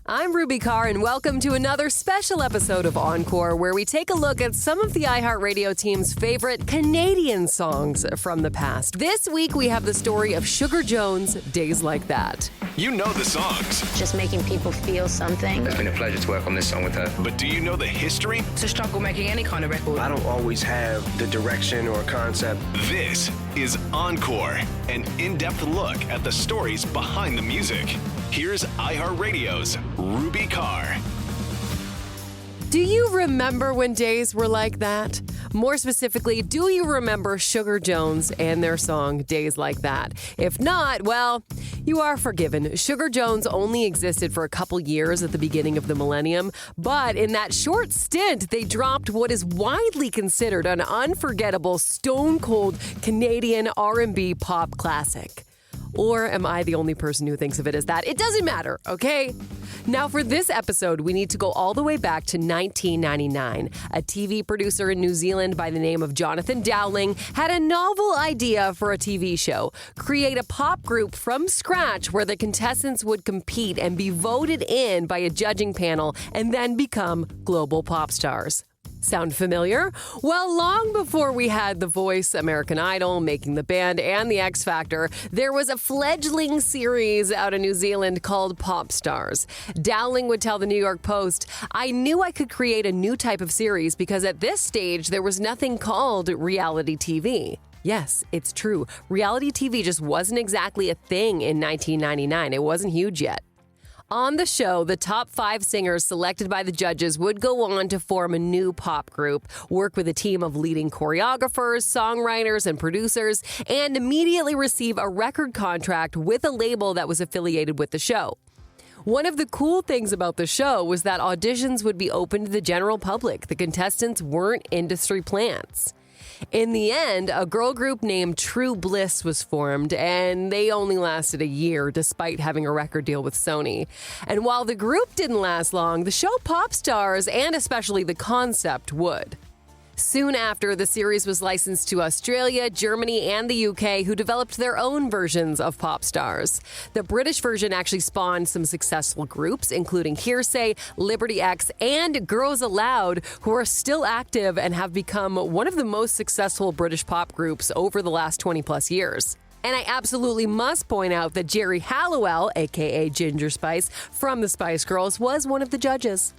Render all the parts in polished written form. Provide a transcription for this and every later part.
I'm Ruby Carr, and welcome to another special episode of Encore, where we take a look at some of the iHeartRadio team's favorite Canadian songs from the past. This week, we have the story of Sugar Jones' Days Like That. You know the songs. Just making people feel something. It's been a pleasure to work on this song with her. But do you know the history? It's a struggle making any kind of record. I don't always have the direction or concept. This is Encore, an in-depth look at the stories behind the music. Here's iHeartRadio's Ruby Carr. Do you remember when days were like that? More specifically, do you remember Sugar Jones and their song Days Like That? If not, well, you are forgiven. Sugar Jones only existed for a couple years at the beginning of the millennium, but in that short stint, they dropped what is widely considered an unforgettable, stone-cold Canadian R&B-pop classic. Or am I the only person who thinks of it as that? It doesn't matter, okay? Now, for this episode, we need to go all the way back to 1999. A TV producer in New Zealand by the name of Jonathan Dowling had a novel idea for a TV show. Create a pop group from scratch where the contestants would compete and be voted in by a judging panel and then become global pop stars. Sound familiar? Well, long before we had The Voice, American Idol, Making the Band, and The X Factor, there was a fledgling series out of New Zealand called Pop Stars. Dowling would tell the New York Post, "I knew I could create a new type of series because at this stage there was nothing called reality TV." Yes, it's true. Reality TV just wasn't exactly a thing in 1999. It wasn't huge yet. On the show, the top 5 singers selected by the judges would go on to form a new pop group, work with a team of leading choreographers, songwriters, and producers, and immediately receive a record contract with a label that was affiliated with the show. One of the cool things about the show was that auditions would be open to the general public. The contestants weren't industry plants. In the end, a girl group named True Bliss was formed, and they only lasted a year despite having a record deal with Sony. And while the group didn't last long, the show Pop Stars, and especially the concept, would. Soon after, the series was licensed to Australia, Germany, and the UK, who developed their own versions of Pop Stars. The British version actually spawned some successful groups, including Hearsay, Liberty X, and Girls Aloud, who are still active and have become one of the most successful British pop groups over the last 20-plus years. And I absolutely must point out that Jerry Halliwell, aka Ginger Spice, from the Spice Girls, was one of the judges.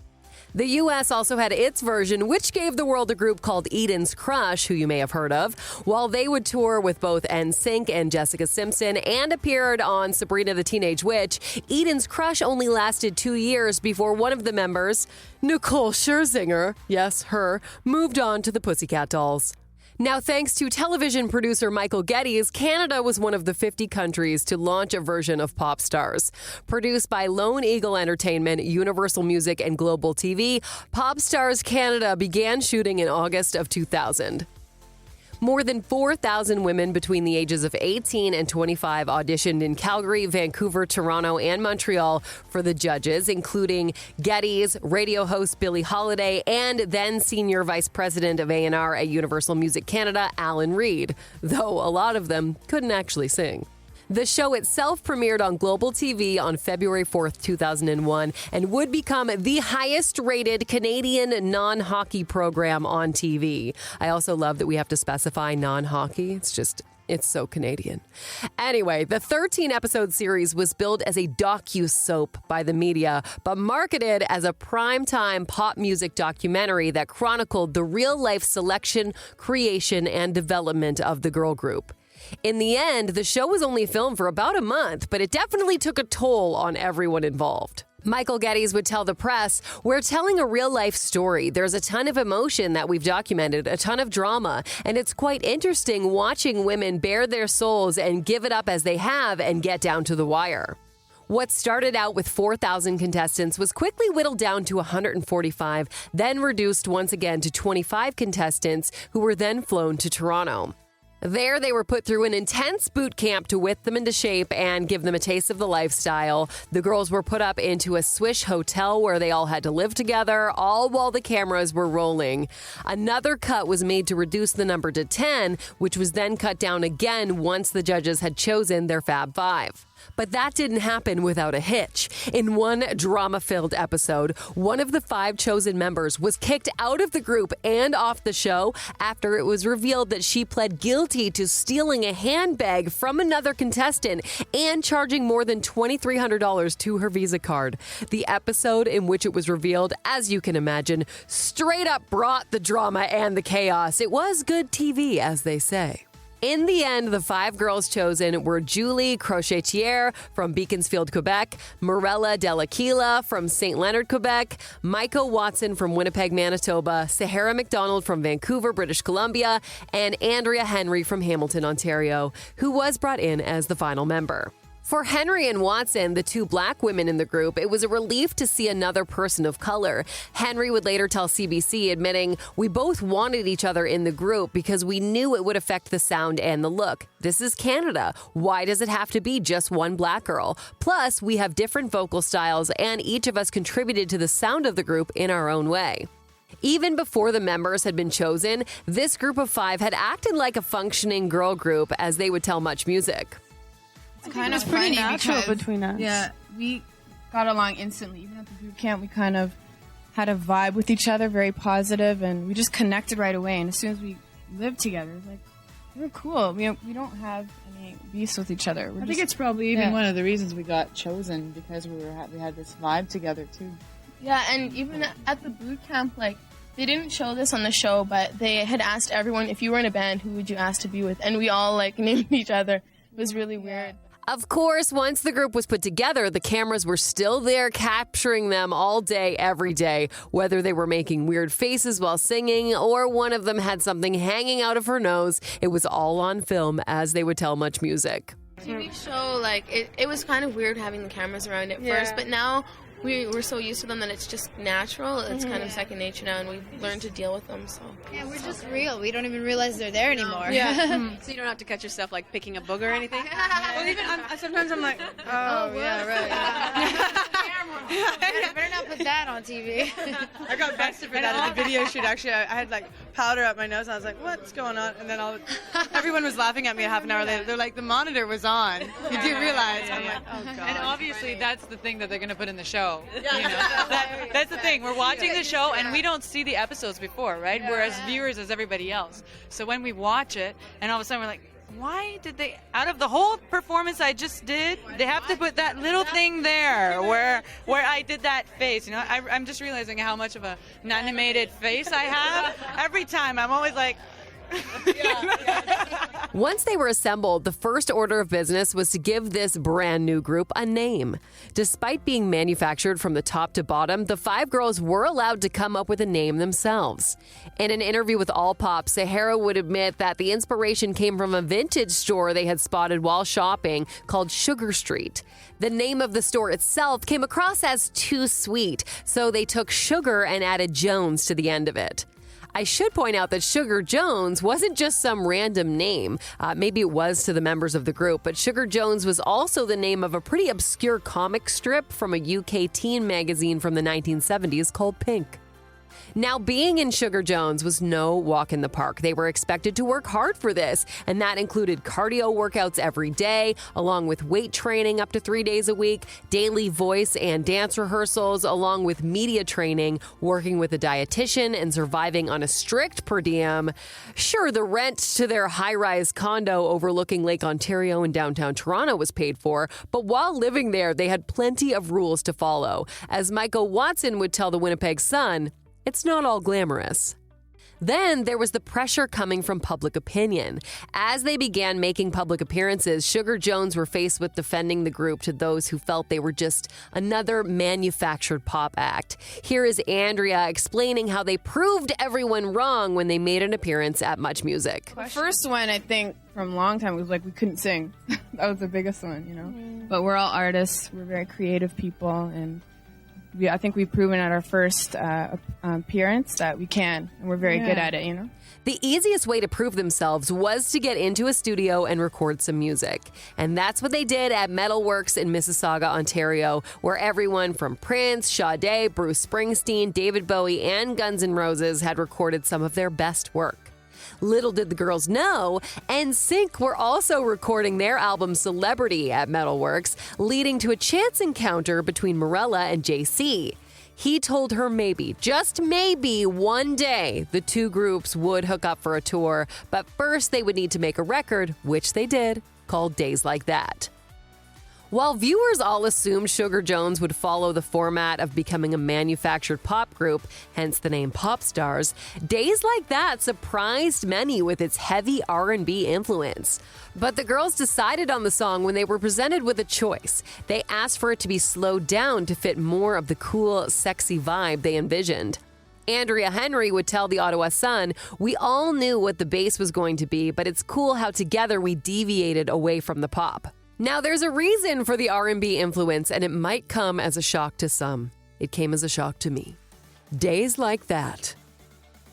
The U.S. also had its version, which gave the world a group called Eden's Crush, who you may have heard of, while they would tour with both NSYNC and Jessica Simpson and appeared on Sabrina the Teenage Witch. Eden's Crush only lasted 2 years before one of the members, Nicole Scherzinger, yes, her, moved on to the Pussycat Dolls. Now, thanks to television producer Michael Geddes, Canada was one of the 50 countries to launch a version of Pop Stars. Produced by Lone Eagle Entertainment, Universal Music, and Global TV, Pop Stars Canada began shooting in August of 2000. More than 4,000 women between the ages of 18 and 25 auditioned in Calgary, Vancouver, Toronto, and Montreal for the judges, including Geddes, radio host Billie Holiday, and then Senior Vice President of A&R at Universal Music Canada, Alan Reed, though a lot of them couldn't actually sing. The show itself premiered on Global TV on February 4th, 2001, and would become the highest-rated Canadian non-hockey program on TV. I also love that we have to specify non-hockey. It's so Canadian. Anyway, the 13-episode series was billed as a docu-soap by the media, but marketed as a primetime pop music documentary that chronicled the real-life selection, creation, and development of the girl group. In the end, the show was only filmed for about a month, but it definitely took a toll on everyone involved. Michael Geddes would tell the press, "We're telling a real-life story. There's a ton of emotion that we've documented, a ton of drama, and it's quite interesting watching women bare their souls and give it up as they have and get down to the wire." What started out with 4,000 contestants was quickly whittled down to 145, then reduced once again to 25 contestants who were then flown to Toronto. There, they were put through an intense boot camp to whip them into shape and give them a taste of the lifestyle. The girls were put up into a Swiss hotel where they all had to live together, all while the cameras were rolling. Another cut was made to reduce the number to 10, which was then cut down again once the judges had chosen their Fab Five. But that didn't happen without a hitch. In one drama-filled episode, one of the 5 chosen members was kicked out of the group and off the show after it was revealed that she pled guilty to stealing a handbag from another contestant and charging more than $2,300 to her Visa card. The episode in which it was revealed, as you can imagine, straight up brought the drama and the chaos. It was good TV, as they say. In the end, the 5 girls chosen were Julie Crochetier from Beaconsfield, Quebec, Morella Delaquila from St. Leonard, Quebec, Michael Watson from Winnipeg, Manitoba, Sahara McDonald from Vancouver, British Columbia, and Andrea Henry from Hamilton, Ontario, who was brought in as the final member. For Henry and Watson, the 2 black women in the group, it was a relief to see another person of color. Henry would later tell CBC, admitting, "We both wanted each other in the group because we knew it would affect the sound and the look. This is Canada. Why does it have to be just one black girl? Plus, we have different vocal styles and each of us contributed to the sound of the group in our own way." Even before the members had been chosen, this group of 5 had acted like a functioning girl group, as they would tell Much Music. It's kind of pretty natural between us. Yeah, we got along instantly. Even at the boot camp, we kind of had a vibe with each other, very positive, and we just connected right away. And as soon as we lived together, it was like, we're cool. We don't have any beefs with each other. I think it's probably even one of the reasons we got chosen, because we had this vibe together too. Yeah, and even at the boot camp, like, they didn't show this on the show, but they had asked everyone, if you were in a band, who would you ask to be with? And we all, like, named each other. It was really weird. Of course, once the group was put together, the cameras were still there capturing them all day, every day, whether they were making weird faces while singing or one of them had something hanging out of her nose. It was all on film, as they would tell Much Music. TV show, like, it was kind of weird having the cameras around at first, but now we're so used to them that it's just natural. It's kind of second nature now, and we've learned to deal with them. So yeah, we're just real. We don't even realize they're there anymore. Yeah. So you don't have to catch yourself like picking a boog or anything. Well, even sometimes I'm like, oh yeah, right. Better not put that on TV. I got busted for that at the video shoot. Actually, I had like powder up my nose, and I was like, "What's going on?" And then everyone was laughing at me a half an hour later. They're like, "The monitor was on. Did you realize?" I'm like, "Oh god." And obviously, that's the thing that they're going to put in the show. Yeah. You know? That's the thing. We're watching the show, and we don't see the episodes before, right? We're as viewers as everybody else. So when we watch it, and all of a sudden we're like, why did they, out of the whole performance I just did, they have to put that little thing there where I did that face, you know? I'm just realizing how much of an animated face I have. Every time I'm always like... Once they were assembled, the first order of business was to give this brand new group a name. Despite being manufactured from the top to bottom, the 5 girls were allowed to come up with a name themselves. In an interview with All Pop, Sahara would admit that the inspiration came from a vintage store they had spotted while shopping called Sugar Street. The name of the store itself came across as too sweet, so they took Sugar and added Jones to the end of it. I should point out that Sugar Jones wasn't just some random name. Maybe it was to the members of the group, but Sugar Jones was also the name of a pretty obscure comic strip from a UK teen magazine from the 1970s called Pink. Now, being in Sugar Jones was no walk in the park. They were expected to work hard for this, and that included cardio workouts every day, along with weight training up to 3 days a week, daily voice and dance rehearsals, along with media training, working with a dietitian, and surviving on a strict per diem. Sure, the rent to their high-rise condo overlooking Lake Ontario in downtown Toronto was paid for, but while living there, they had plenty of rules to follow. As Michael Watson would tell the Winnipeg Sun, it's not all glamorous. Then there was the pressure coming from public opinion. As they began making public appearances, Sugar Jones were faced with defending the group to those who felt they were just another manufactured pop act. Here is Andrea explaining how they proved everyone wrong when they made an appearance at Much Music. The first one, I think, from a long time, was like we couldn't sing. That was the biggest one, you know? But we're all artists. We're very creative people, and I think we've proven at our first appearance that we can, and we're very good at it, you know? The easiest way to prove themselves was to get into a studio and record some music. And that's what they did at Metalworks in Mississauga, Ontario, where everyone from Prince, Sade, Bruce Springsteen, David Bowie, and Guns N' Roses had recorded some of their best work. Little did the girls know, NSYNC were also recording their album Celebrity at Metalworks, leading to a chance encounter between Morella and JC. He told her maybe, just maybe, one day the two groups would hook up for a tour, but first they would need to make a record, which they did, called Days Like That. While viewers all assumed Sugar Jones would follow the format of becoming a manufactured pop group, hence the name Pop Stars, Days Like That surprised many with its heavy R&B influence. But the girls decided on the song when they were presented with a choice. They asked for it to be slowed down to fit more of the cool, sexy vibe they envisioned. Andrea Henry would tell the Ottawa Sun, "We all knew what the bass was going to be, but it's cool how together we deviated away from the pop." Now, there's a reason for the R&B influence, and it might come as a shock to some. It came as a shock to me. Days Like That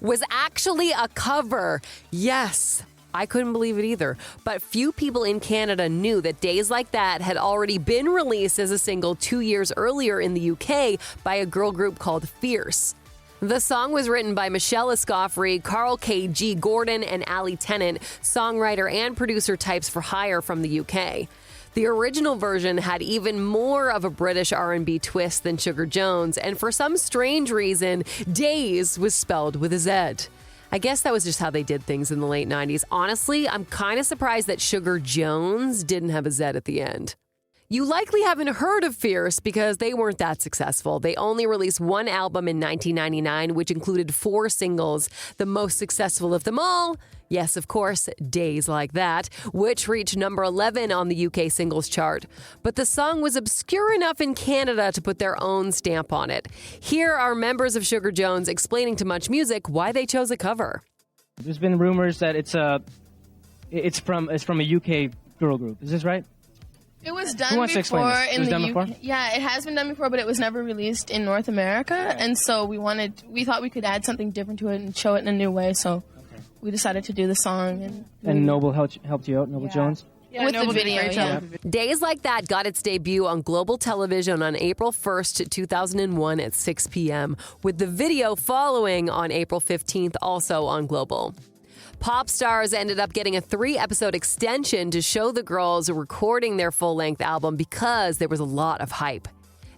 was actually a cover. Yes, I couldn't believe it either. But few people in Canada knew that Days Like That had already been released as a single 2 years earlier in the UK by a girl group called Fierce. The song was written by Michelle Escoffrey, Carl K.G. Gordon, and Ali Tennant, songwriter and producer types for hire from the UK. The original version had even more of a British R&B twist than Sugar Jones, and for some strange reason, Days was spelled with a Z. I guess that was just how they did things in the late 90s. Honestly, I'm kind of surprised that Sugar Jones didn't have a Z at the end. You likely haven't heard of Fierce because they weren't that successful. They only released one album in 1999, which included 4 singles. The most successful of them all, yes, of course, Days Like That, which reached number 11 on the UK singles chart. But the song was obscure enough in Canada to put their own stamp on it. Here are members of Sugar Jones explaining to Much Music why they chose a cover. There's been rumors that it's from a UK girl group. Is this right? It was done before in the UK. Yeah, it has been done before, but it was never released in North America. Right. And so we thought we could add something different to it and show it in a new way. So we decided to do the song. And Noble helped you out, Noble Jones? Yeah, with the video, yeah. Days Like That got its debut on global television on April 1st, 2001 at 6 p.m., with the video following on April 15th, also on Global. Pop Stars ended up getting a 3-episode extension to show the girls recording their full-length album because there was a lot of hype.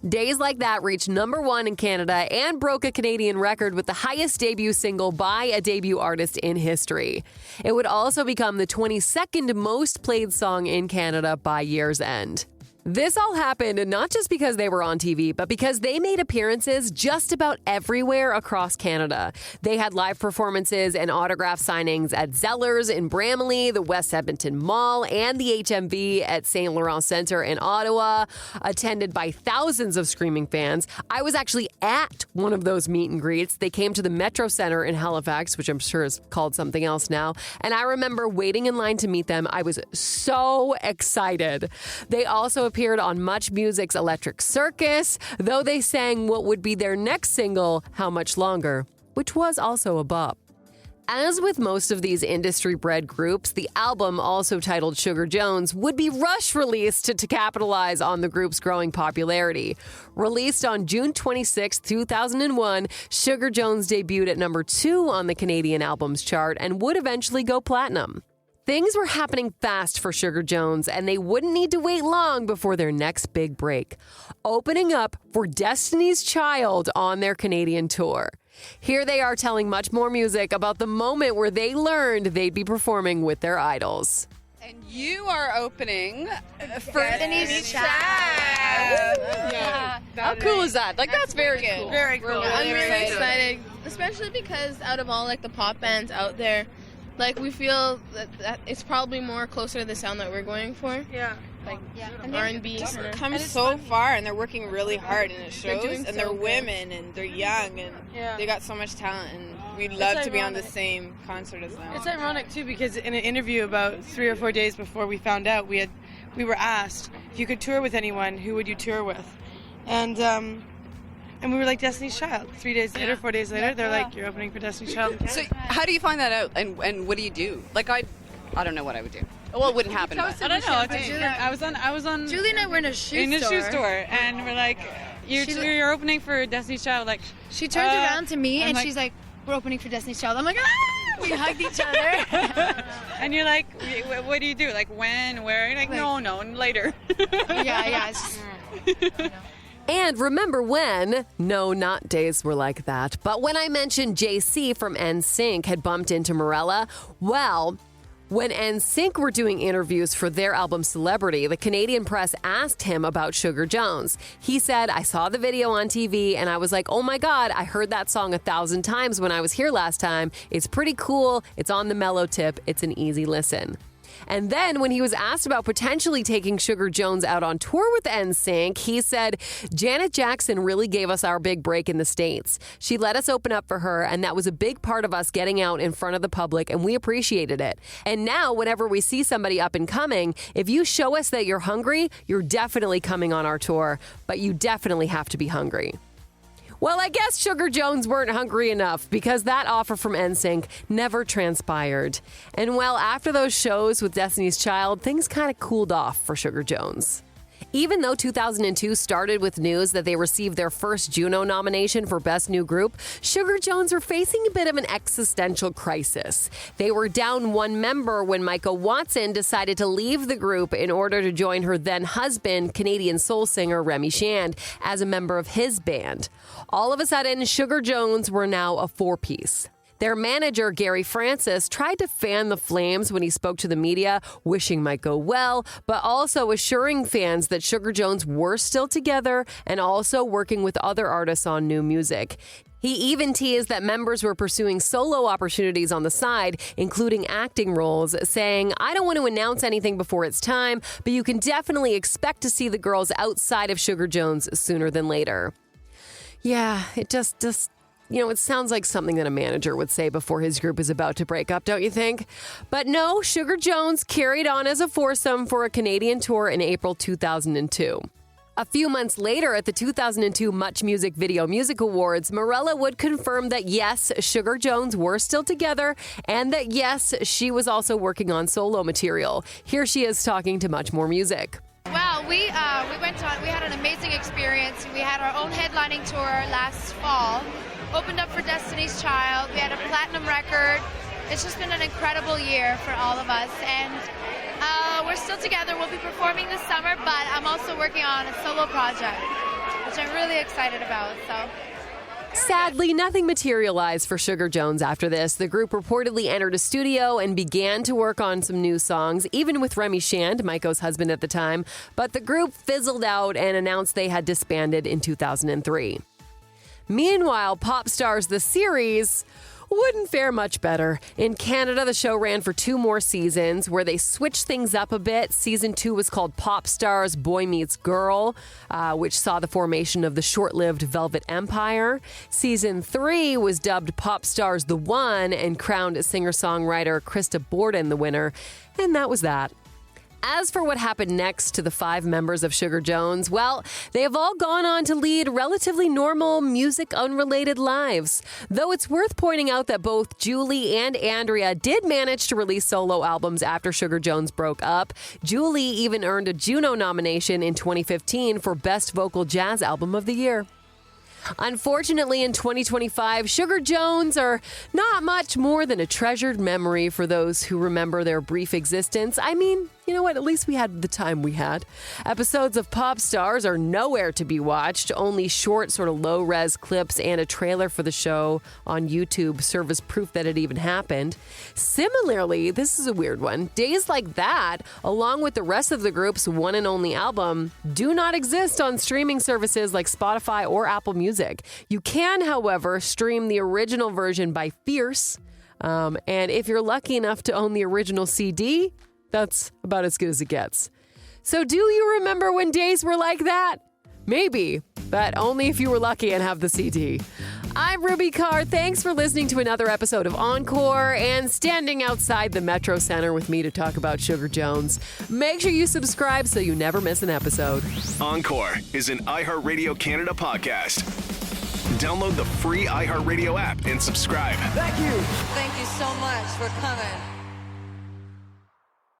Days Like That reached number 1 in Canada and broke a Canadian record with the highest debut single by a debut artist in history. It would also become the 22nd most played song in Canada by year's end. This all happened not just because they were on TV, but because they made appearances just about everywhere across Canada. They had live performances and autograph signings at Zellers in Bramalea, the West Edmonton Mall, and the HMV at St. Laurent Centre in Ottawa, attended by thousands of screaming fans. I was actually at one of those meet and greets. They came to the Metro Centre in Halifax, which I'm sure is called something else now, and I remember waiting in line to meet them. I was so excited. They also appeared on Much Music's Electric Circus, though they sang what would be their next single, How Much Longer, which was also a bop. As with most of these industry-bred groups, the album, also titled Sugar Jones, would be rush-released to capitalize on the group's growing popularity. Released on June 26, 2001, Sugar Jones debuted at number 2 on the Canadian Albums Chart and would eventually go platinum. Things were happening fast for Sugar Jones, and they wouldn't need to wait long before their next big break, opening up for Destiny's Child on their Canadian tour. Here they are telling Much More Music about the moment where they learned they'd be performing with their idols. And you are opening for Destiny's Child. Yeah. How cool is that? Like, that's very cool. Very cool. I'm really excited, especially because out of all like the pop bands out there, like, we feel that it's probably more closer to the sound that we're going for. Yeah. Like, And R&B. They've come so far, and they're working really hard, and it shows. And they're women, and they're young, and they got so much talent, and we'd love to be on the same concert as them. It's ironic, too, because in an interview about 3 or 4 days before we found out, we were asked, if you could tour with anyone, who would you tour with? And we were like, Destiny's Child. 3 days later, 4 days later, they're like, you're opening for Destiny's Child. So how do you find that out, and what do you do? Like, I don't know what I would do. Well, it wouldn't happen. But I don't know. I was on. Julie and I were in a shoe store, and we're like, you're opening for Destiny's Child. Like, she turns around to me and she's like, we're opening for Destiny's Child. I'm like, ah! We hugged each other. And you're like, what do you do? Like when, where? You're like, no, later. Yeah. And remember when? No, not days were like that. But when I mentioned JC from NSYNC had bumped into Morella, well, when NSYNC were doing interviews for their album Celebrity, the Canadian press asked him about Sugar Jones. He said, I saw the video on TV and I was like, oh my God, I heard that song 1,000 times when I was here last time. It's pretty cool. It's on the mellow tip. It's an easy listen. And then when he was asked about potentially taking Sugar Jones out on tour with NSYNC, he said, Janet Jackson really gave us our big break in the States. She let us open up for her, and that was a big part of us getting out in front of the public, and we appreciated it. And now, whenever we see somebody up and coming, if you show us that you're hungry, you're definitely coming on our tour, but you definitely have to be hungry. Well, I guess Sugar Jones weren't hungry enough because that offer from NSYNC never transpired. And well, after those shows with Destiny's Child, things kind of cooled off for Sugar Jones. Even though 2002 started with news that they received their first Juno nomination for Best New Group, Sugar Jones were facing a bit of an existential crisis. They were down one member when Micah Watson decided to leave the group in order to join her then-husband, Canadian soul singer Remy Shand, as a member of his band. All of a sudden, Sugar Jones were now a four-piece. Their manager, Gary Francis, tried to fan the flames when he spoke to the media, wishing Mike go well, but also assuring fans that Sugar Jones were still together and also working with other artists on new music. He even teased that members were pursuing solo opportunities on the side, including acting roles, saying, I don't want to announce anything before it's time, but you can definitely expect to see the girls outside of Sugar Jones sooner than later. Yeah, it just it sounds like something that a manager would say before his group is about to break up, don't you think? But no, Sugar Jones carried on as a foursome for a Canadian tour in April 2002. A few months later, at the 2002 Much Music Video Music Awards, Morella would confirm that yes, Sugar Jones were still together and that yes, she was also working on solo material. Here she is talking to Much More Music. Well, we had an amazing experience. We had our own headlining tour last fall. Opened up for Destiny's Child. We had a platinum record. It's just been an incredible year for all of us. And we're still together. We'll be performing this summer, but I'm also working on a solo project, which I'm really excited about. Sadly, nothing materialized for Sugar Jones after this. The group reportedly entered a studio and began to work on some new songs, even with Remy Shand, Maiko's husband at the time. But the group fizzled out and announced they had disbanded in 2003. Meanwhile, Pop Stars the series wouldn't fare much better. In Canada, the show ran for 2 more seasons where they switched things up a bit. Season 2 was called Pop Stars Boy Meets Girl, which saw the formation of the short-lived Velvet Empire. Season 3 was dubbed Pop Stars The One and crowned singer-songwriter Krista Borden the winner. And that was that. As for what happened next to the 5 members of Sugar Jones, well, they have all gone on to lead relatively normal, music-unrelated lives. Though it's worth pointing out that both Julie and Andrea did manage to release solo albums after Sugar Jones broke up. Julie even earned a Juno nomination in 2015 for Best Vocal Jazz Album of the Year. Unfortunately, in 2025, Sugar Jones are not much more than a treasured memory for those who remember their brief existence. I mean, you know what? At least we had the time we had. Episodes of Pop Stars are nowhere to be watched. Only short, sort of low-res clips and a trailer for the show on YouTube serve as proof that it even happened. Similarly, this is a weird one. Days Like That, along with the rest of the group's one and only album, do not exist on streaming services like Spotify or Apple Music. You can, however, stream the original version by Fierce. And if you're lucky enough to own the original CD, that's about as good as it gets. So do you remember when days were like that? Maybe, but only if you were lucky and have the CD. I'm Ruby Carr. Thanks for listening to another episode of Encore and standing outside the Metro Center with me to talk about Sugar Jones. Make sure you subscribe so you never miss an episode. Encore is an iHeartRadio Canada podcast. Download the free iHeartRadio app and subscribe. Thank you. Thank you so much for coming.